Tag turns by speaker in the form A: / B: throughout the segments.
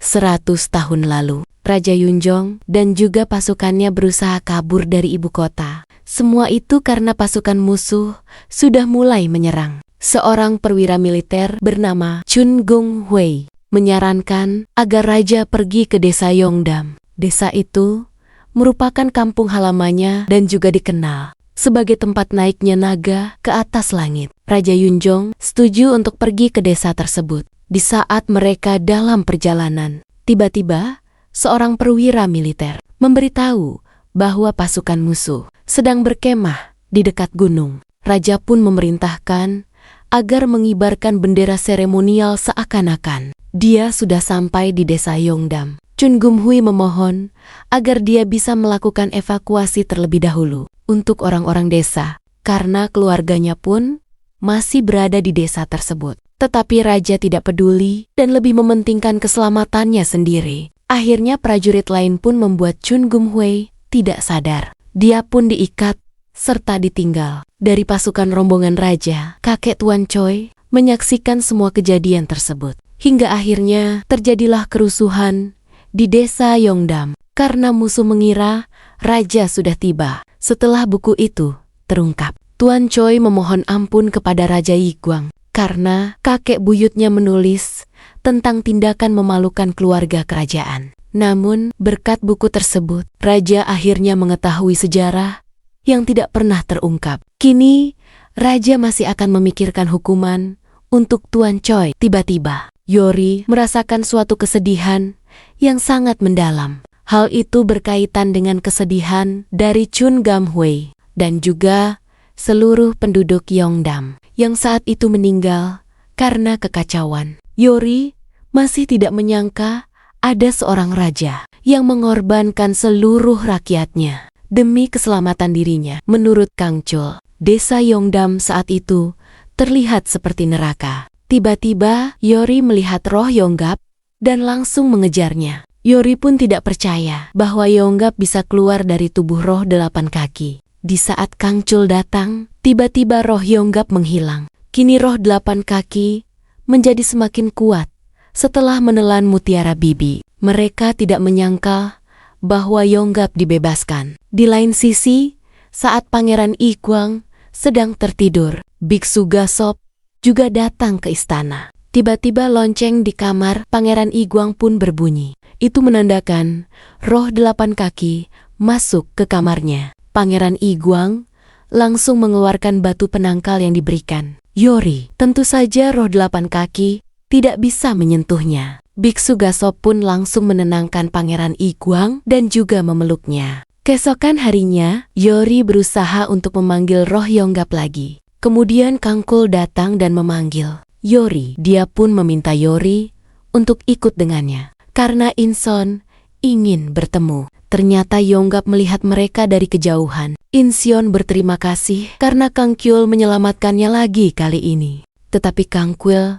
A: 100 tahun lalu, Raja Yunjong dan juga pasukannya berusaha kabur dari ibu kota. Semua itu karena pasukan musuh sudah mulai menyerang. Seorang perwira militer bernama Chun Gong Hui menyarankan agar raja pergi ke desa Yongdam. Desa itu merupakan kampung halamannya dan juga dikenal sebagai tempat naiknya naga ke atas langit. Raja Yunjong setuju untuk pergi ke desa tersebut. Di saat mereka dalam perjalanan, tiba-tiba seorang perwira militer memberitahu bahwa pasukan musuh sedang berkemah di dekat gunung. Raja pun memerintahkan agar mengibarkan bendera seremonial seakan-akan dia sudah sampai di desa Yongdam. Chun Gong Hui memohon agar dia bisa melakukan evakuasi terlebih dahulu untuk orang-orang desa, karena keluarganya pun masih berada di desa tersebut. Tetapi raja tidak peduli dan lebih mementingkan keselamatannya sendiri. Akhirnya prajurit lain pun membuat Chun Gong Hui tidak sadar. Dia pun diikat serta ditinggal. Dari pasukan rombongan raja, kakek Tuan Choi menyaksikan semua kejadian tersebut. Hingga akhirnya terjadilah kerusuhan di desa Yongdam karena musuh mengira raja sudah tiba. Setelah buku itu terungkap, Tuan Choi memohon ampun kepada Raja Yiguang karena kakek buyutnya menulis tentang tindakan memalukan keluarga kerajaan. Namun, berkat buku tersebut, raja akhirnya mengetahui sejarah yang tidak pernah terungkap. Kini, raja masih akan memikirkan hukuman untuk Tuan Choi. Tiba-tiba, Yori merasakan suatu kesedihan yang sangat mendalam. Hal itu berkaitan dengan kesedihan dari Chun Gong Hui dan juga seluruh penduduk Yongdam yang saat itu meninggal karena kekacauan. Yori masih tidak menyangka ada seorang raja yang mengorbankan seluruh rakyatnya demi keselamatan dirinya. Menurut Kang Chul, desa Yongdam saat itu terlihat seperti neraka. Tiba-tiba Yori melihat roh Yonggap dan langsung mengejarnya. Yori pun tidak percaya bahwa Yonggap bisa keluar dari tubuh roh 8 kaki. Di saat Kang Chul datang, tiba-tiba roh Yonggap menghilang. Kini roh 8 kaki menjadi semakin kuat setelah menelan mutiara bibi. Mereka tidak menyangka bahwa Yonggap dibebaskan. Di lain sisi, saat Pangeran Yiguang sedang tertidur, Biksu Gasop juga datang ke istana. Tiba-tiba lonceng di kamar Pangeran Yiguang pun berbunyi. Itu menandakan roh 8 kaki masuk ke kamarnya. Pangeran Yiguang langsung mengeluarkan batu penangkal yang diberikan. Yori, tentu saja roh 8 kaki tidak bisa menyentuhnya. Biksu Gasop pun langsung menenangkan Pangeran Yiguang dan juga memeluknya. Keesokan harinya, Yori berusaha untuk memanggil roh Yonggap lagi. Kemudian Kang Kul datang dan memanggil Yori. Dia pun meminta Yori untuk ikut dengannya karena Inson ingin bertemu. Ternyata Yonggap melihat mereka dari kejauhan. Insion berterima kasih karena Kang Kyul menyelamatkannya lagi kali ini. Tetapi Kang Kyul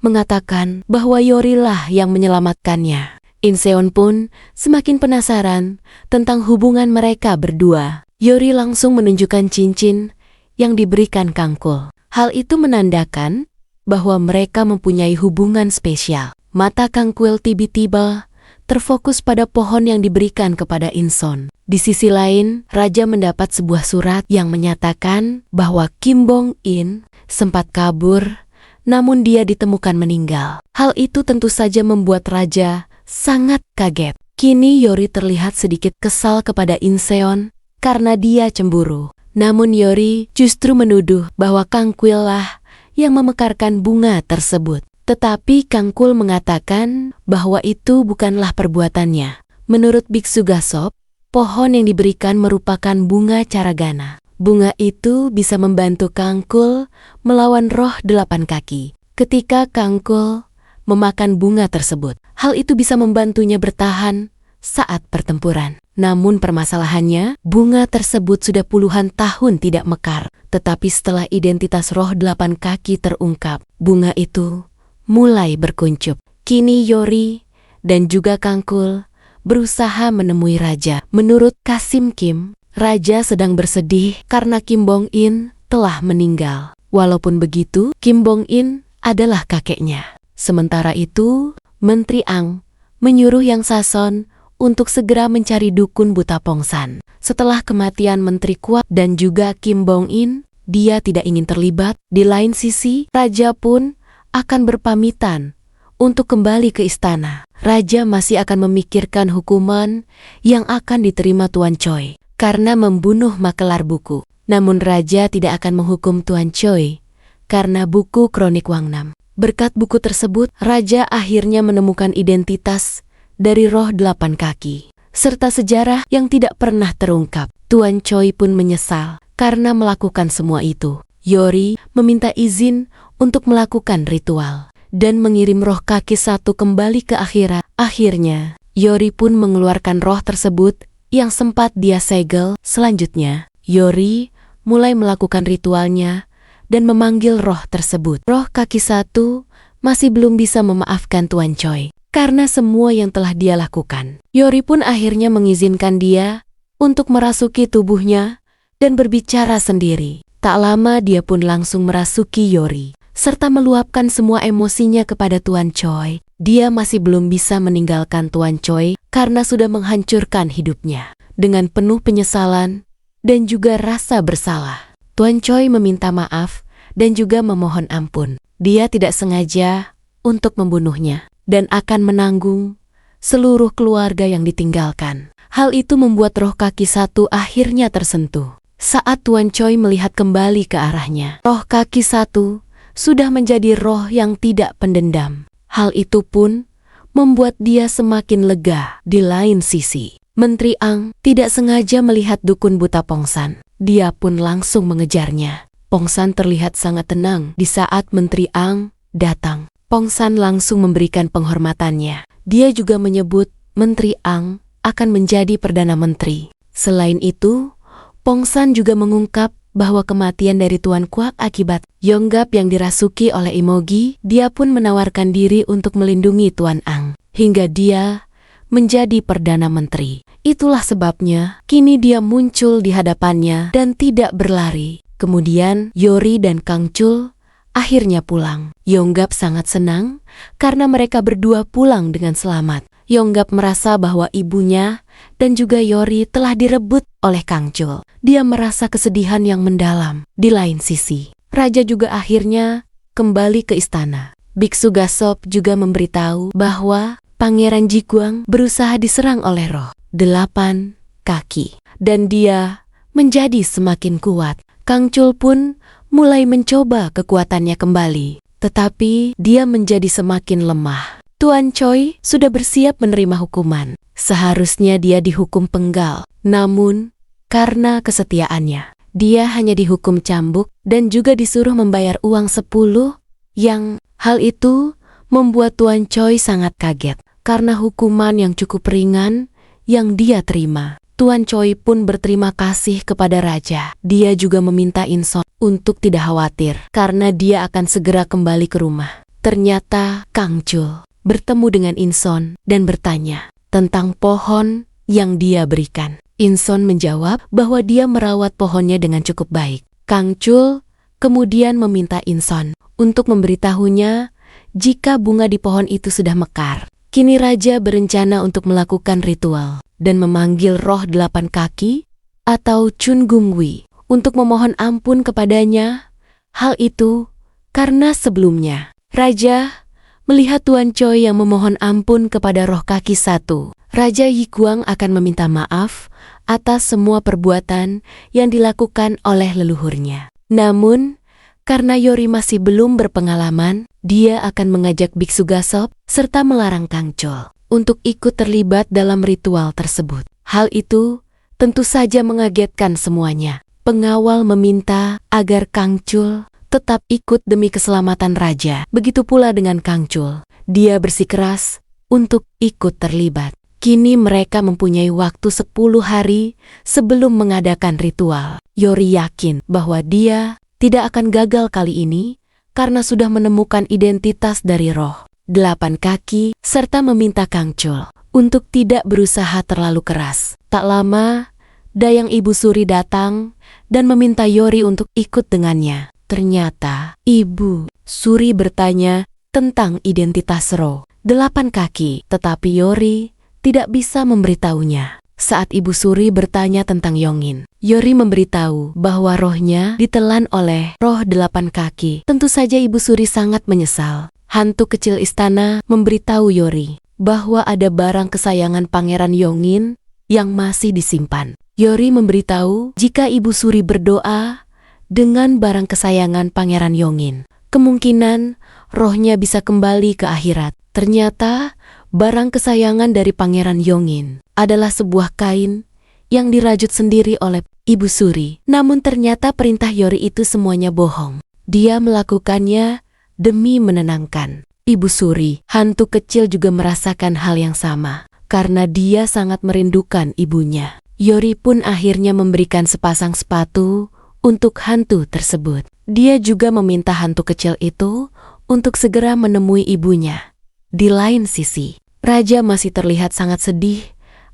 A: mengatakan bahwa Yori lah yang menyelamatkannya. Inseon pun semakin penasaran tentang hubungan mereka berdua. Yori langsung menunjukkan cincin yang diberikan Kang Kyul. Hal itu menandakan bahwa mereka mempunyai hubungan spesial. Mata Kang Kyul tiba-tiba terfokus pada pohon yang diberikan kepada Inson. Di sisi lain, raja mendapat sebuah surat yang menyatakan bahwa Kim Bong In sempat kabur, namun dia ditemukan meninggal. Hal itu tentu saja membuat raja sangat kaget. Kini Yori terlihat sedikit kesal kepada Inseon karena dia cemburu. Namun Yori justru menuduh bahwa Kang Kyul lah yang memekarkan bunga tersebut. Tetapi Kang Kul mengatakan bahwa itu bukanlah perbuatannya. Menurut Biksu Gasop, pohon yang diberikan merupakan bunga caragana. Bunga itu bisa membantu Kang Kul melawan roh 8 kaki. Ketika Kang Kul memakan bunga tersebut, hal itu bisa membantunya bertahan saat pertempuran. Namun permasalahannya, bunga tersebut sudah puluhan tahun tidak mekar. Tetapi setelah identitas roh 8 kaki terungkap, bunga itu mulai berkuncup. Kini Yori dan juga Kang Kul berusaha menemui raja. Menurut Kasim Kim, raja sedang bersedih karena Kim Bong In telah meninggal. Walaupun begitu, Kim Bong In adalah kakeknya. Sementara itu, Menteri Ang menyuruh Yang Sason untuk segera mencari dukun buta Pongsan. Setelah kematian Menteri Kuak dan juga Kim Bong-in, dia tidak ingin terlibat. Di lain sisi, raja pun akan berpamitan untuk kembali ke istana. Raja masih akan memikirkan hukuman yang akan diterima Tuan Choi karena membunuh makelar buku. Namun raja tidak akan menghukum Tuan Choi karena buku Kronik Wangnam. Berkat buku tersebut, raja akhirnya menemukan identitas dari roh 8 kaki, serta sejarah yang tidak pernah terungkap. Tuan Choi pun menyesal karena melakukan semua itu. Yori meminta izin untuk melakukan ritual dan mengirim roh kaki 1 kembali ke akhirat. Akhirnya, Yori pun mengeluarkan roh tersebut yang sempat dia segel. Selanjutnya, Yori mulai melakukan ritualnya dan memanggil roh tersebut. Roh kaki 1 masih belum bisa memaafkan Tuan Choi karena semua yang telah dia lakukan. Yori pun akhirnya mengizinkan dia untuk merasuki tubuhnya dan berbicara sendiri. Tak lama dia pun langsung merasuki Yori serta meluapkan semua emosinya kepada Tuan Choi. Dia masih belum bisa meninggalkan Tuan Choi karena sudah menghancurkan hidupnya. Dengan penuh penyesalan dan juga rasa bersalah, Tuan Choi meminta maaf dan juga memohon ampun. Dia tidak sengaja untuk membunuhnya dan akan menanggung seluruh keluarga yang ditinggalkan. Hal itu membuat roh kaki 1 akhirnya tersentuh. Saat Tuan Choi melihat kembali ke arahnya, roh kaki 1 sudah menjadi roh yang tidak pendendam. Hal itu pun membuat dia semakin lega. Di lain sisi, Menteri Ang tidak sengaja melihat dukun buta Pongsan. Dia pun langsung mengejarnya. Pongsan terlihat sangat tenang di saat Menteri Ang datang. Pongsan langsung memberikan penghormatannya. Dia juga menyebut Menteri Ang akan menjadi Perdana Menteri. Selain itu, Pongsan juga mengungkap bahwa kematian dari Tuan Kuak akibat Yonggap yang dirasuki oleh Imogi, dia pun menawarkan diri untuk melindungi Tuan Ang hingga dia menjadi Perdana Menteri. Itulah sebabnya kini dia muncul di hadapannya dan tidak berlari. Kemudian Yori dan Kang Chul akhirnya pulang. Yonggap sangat senang karena mereka berdua pulang dengan selamat. Yonggap merasa bahwa ibunya dan juga Yori telah direbut oleh Kang Chul. Dia merasa kesedihan yang mendalam. Di lain sisi, raja juga akhirnya kembali ke istana. Biksu Gasop juga memberitahu bahwa Pangeran Jiguang berusaha diserang oleh roh 8 kaki dan dia menjadi semakin kuat. Kang Chul pun mulai mencoba kekuatannya kembali, tetapi dia menjadi semakin lemah. Tuan Choi sudah bersiap menerima hukuman. Seharusnya dia dihukum penggal. Namun, karena kesetiaannya, dia hanya dihukum cambuk dan juga disuruh membayar uang 10 yang hal itu membuat Tuan Choi sangat kaget karena hukuman yang cukup ringan yang dia terima. Tuan Choi pun berterima kasih kepada raja. Dia juga meminta Inson untuk tidak khawatir karena dia akan segera kembali ke rumah. Ternyata Kang Chul bertemu dengan Inson dan bertanya tentang pohon yang dia berikan. Inson menjawab bahwa dia merawat pohonnya dengan cukup baik. Kang Chul kemudian meminta Inson untuk memberitahunya jika bunga di pohon itu sudah mekar. Kini raja berencana untuk melakukan ritual dan memanggil roh 8 kaki atau Chun Gungwi untuk memohon ampun kepadanya. Hal itu karena sebelumnya raja melihat Tuan Choi yang memohon ampun kepada roh kaki 1, Raja Yiguang akan meminta maaf atas semua perbuatan yang dilakukan oleh leluhurnya. Namun, karena Yori masih belum berpengalaman, dia akan mengajak Biksu Gasop serta melarang Kang Chul untuk ikut terlibat dalam ritual tersebut. Hal itu tentu saja mengagetkan semuanya. Pengawal meminta agar Kang Chul tetap ikut demi keselamatan raja. Begitu pula dengan Kang Chul. Dia bersikeras untuk ikut terlibat. Kini mereka mempunyai waktu 10 hari sebelum mengadakan ritual. Yori yakin bahwa dia tidak akan gagal kali ini karena sudah menemukan identitas dari roh 8 kaki serta meminta Kang Chul untuk tidak berusaha terlalu keras. Tak lama, Dayang Ibu Suri datang dan meminta Yori untuk ikut dengannya. Ternyata Ibu Suri bertanya tentang identitas roh 8 kaki, tetapi Yori tidak bisa memberitahunya. Saat Ibu Suri bertanya tentang Yongin, Yori memberitahu bahwa rohnya ditelan oleh roh 8 kaki. Tentu saja Ibu Suri sangat menyesal. Hantu kecil istana memberitahu Yori bahwa ada barang kesayangan Pangeran Yongin yang masih disimpan. Yori memberitahu jika Ibu Suri berdoa dengan barang kesayangan Pangeran Yongin, kemungkinan rohnya bisa kembali ke akhirat. Ternyata barang kesayangan dari Pangeran Yongin adalah sebuah kain yang dirajut sendiri oleh Ibu Suri. Namun ternyata perintah Yori itu semuanya bohong. Dia melakukannya demi menenangkan Ibu Suri. Hantu kecil juga merasakan hal yang sama karena dia sangat merindukan ibunya. Yori pun akhirnya memberikan sepasang sepatu untuk hantu tersebut. Dia juga meminta hantu kecil itu untuk segera menemui ibunya. Di lain sisi, Raja masih terlihat sangat sedih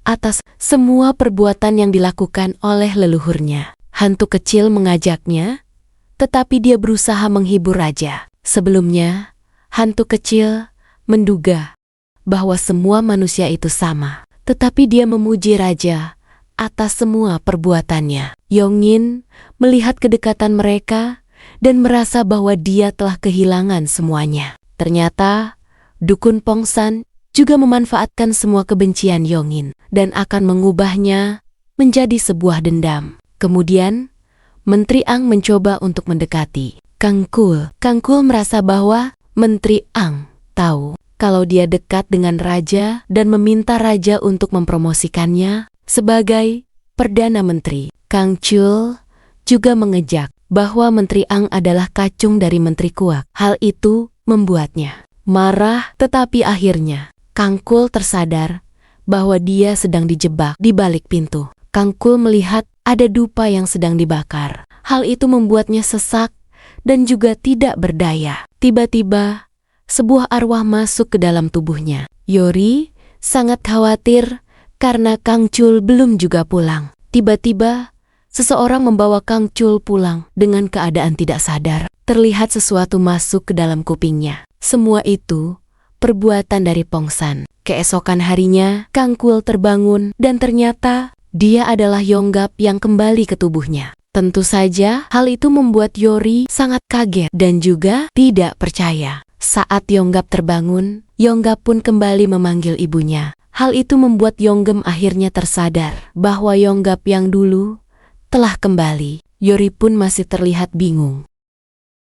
A: atas semua perbuatan yang dilakukan oleh leluhurnya. Hantu kecil mengajaknya, tetapi dia berusaha menghibur Raja. Sebelumnya, hantu kecil menduga bahwa semua manusia itu sama, tetapi dia memuji Raja atas semua perbuatannya. Yongin melihat kedekatan mereka dan merasa bahwa dia telah kehilangan semuanya. Ternyata, Dukun Pongsan juga memanfaatkan semua kebencian Yongin dan akan mengubahnya menjadi sebuah dendam. Kemudian, Menteri Ang mencoba untuk mendekati Kang Kul. Kang Kul merasa bahwa Menteri Ang tahu kalau dia dekat dengan Raja dan meminta Raja untuk mempromosikannya sebagai Perdana Menteri. Kang Chul juga mengejak bahwa Menteri Ang adalah kacung dari Menteri Kuak. Hal itu membuatnya marah, tetapi akhirnya Kang Kul tersadar bahwa dia sedang dijebak di balik pintu. Kang Kul melihat ada dupa yang sedang dibakar. Hal itu membuatnya sesak dan juga tidak berdaya. Tiba-tiba, sebuah arwah masuk ke dalam tubuhnya. Yori sangat khawatir karena Kang Chul belum juga pulang. Tiba-tiba, seseorang membawa Kang Chul pulang dengan keadaan tidak sadar. Terlihat sesuatu masuk ke dalam kupingnya. Semua itu perbuatan dari Pongsan. Keesokan harinya, Kang Kul terbangun dan ternyata dia adalah Yonggap yang kembali ke tubuhnya. Tentu saja hal itu membuat Yori sangat kaget dan juga tidak percaya. Saat Yonggap terbangun, Yonggap pun kembali memanggil ibunya. Hal itu membuat Yonggem akhirnya tersadar bahwa Yonggap yang dulu telah kembali. Yori pun masih terlihat bingung